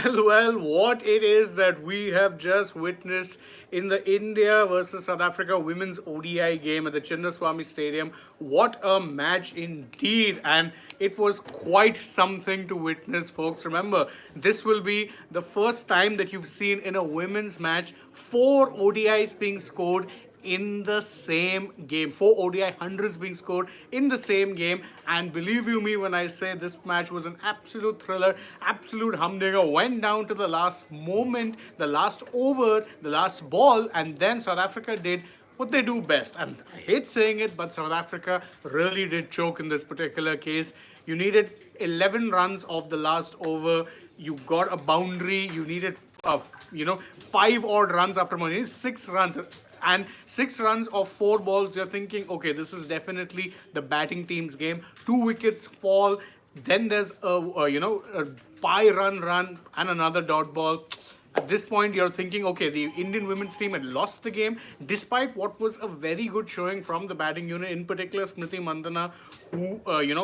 Well, what it is that we have just witnessed in the India versus South Africa women's ODI game at the Chinnaswamy Stadium. What a match indeed! And it was quite something to witness, folks. Remember, this will be the first time that you've seen in a women's match 4 ODIs being scored in the same game. 4 ODI 100s being scored in the same game. And believe you me when I say this match was an absolute thriller, absolute humdinger. Went down to the last moment, the last over, the last ball, and then South Africa did what they do best. And I hate saying it, but South Africa really did choke in this particular case. You needed 11 runs of the last over. You got a boundary. You needed, 5 odd runs after one. You needed 6 runs. And 6 runs of 4 balls, you're thinking, okay, this is definitely the batting team's game. 2 wickets fall. Then there's a 5 run run and another dot ball. At this point, you're thinking, okay, the Indian women's team had lost the game, despite what was a very good showing from the batting unit, in particular Smriti Mandhana, who,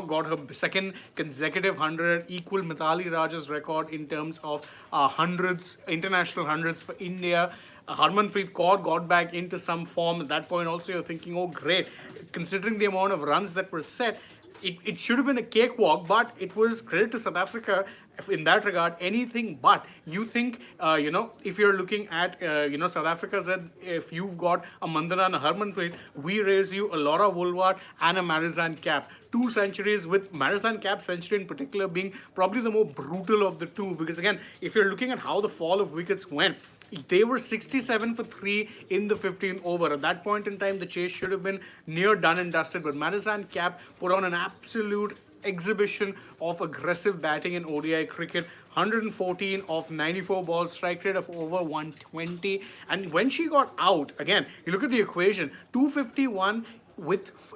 got her second consecutive 100, equal Mithali Raj's record in terms of hundreds, international hundreds for India. Harmanpreet Kaur got back into some form. At that point, also, you're thinking, oh, great. Considering the amount of runs that were set, it should have been a cakewalk, but it was credit to South Africa in that regard, anything but. You think, if you're looking at, South Africa said, if you've got a Mandana and a Harmanpreet, we raise you a Laura Woolward and a Marizanne Cap. 2 centuries, with Marizanne Cap century in particular being probably the more brutal of the two. Because again, if you're looking at how the fall of wickets went, they were 67 for 3 in the 15th over. At that point in time, the chase should have been near done and dusted. But Marizanne Cap put on an absolute exhibition of aggressive batting in ODI cricket. 114 of 94 balls, strike rate of over 120. And when she got out, again, you look at the equation, 251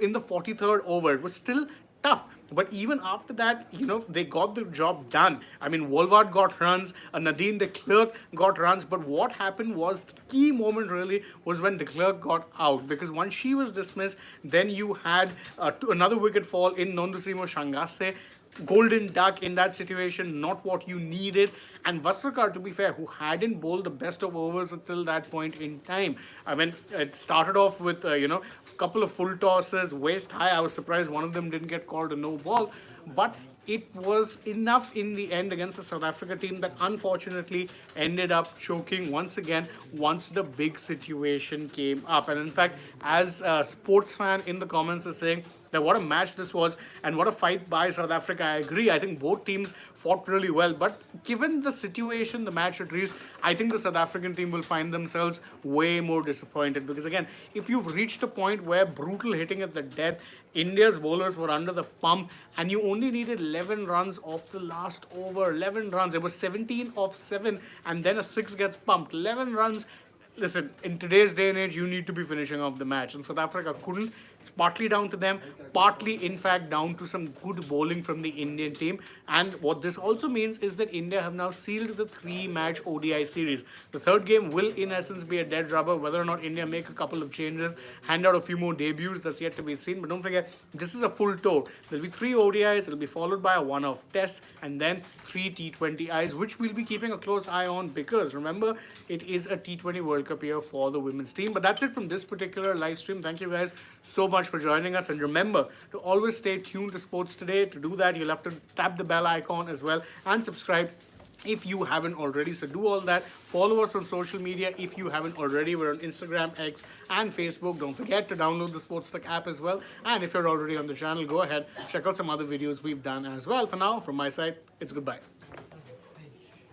in the 43rd over. It was still tough. But even after that, they got the job done. I mean, Woolward got runs, Nadine de Klerk got runs. But what happened was, the key moment really was when de Klerk got out. Because once she was dismissed, then you had another wicket fall in Nondusimo Shangase. Golden duck in that situation, not what you needed. And Vasrakar, to be fair, who hadn't bowled the best of overs until that point in time. I mean, it started off with, a couple of full tosses, waist high. I was surprised one of them didn't get called a no ball. But it was enough in the end against the South Africa team that unfortunately ended up choking once again once the big situation came up. And in fact, as a sports fan in the comments is saying that what a match this was and what a fight by South Africa. I agree. I think both teams fought really well. But given the situation the match had reached, I think the South African team will find themselves way more disappointed. Because again, if you've reached a point where brutal hitting at the death, India's bowlers were under the pump, and you only needed 11 runs off the last over. 11 runs. It was 17 of 7, and then a 6 gets pumped. 11 runs. Listen, in today's day and age, you need to be finishing off the match. And South Africa couldn't. It's partly down to them, partly, in fact, down to some good bowling from the Indian team. And what this also means is that India have now sealed the 3-match ODI series. The third game will, in essence, be a dead rubber. Whether or not India make a couple of changes, hand out a few more debuts, that's yet to be seen. But don't forget, this is a full tour. There'll be 3 ODIs. It'll be followed by a one-off test, and then 3 T20Is, which we'll be keeping a close eye on because, remember, it is a T20 World Cup year for the women's team. But that's it from this particular live stream. Thank you guys so much for joining us. And remember to always stay tuned to Sports Today. To do that, you'll have to tap the bell icon as well and subscribe if you haven't already. So do all that. Follow us on social media if you haven't already. We're on Instagram, X, and Facebook. Don't forget to download the SportsTak app as well. And if you're already on the channel, go ahead, check out some other videos we've done as well. For now, from my side, it's goodbye.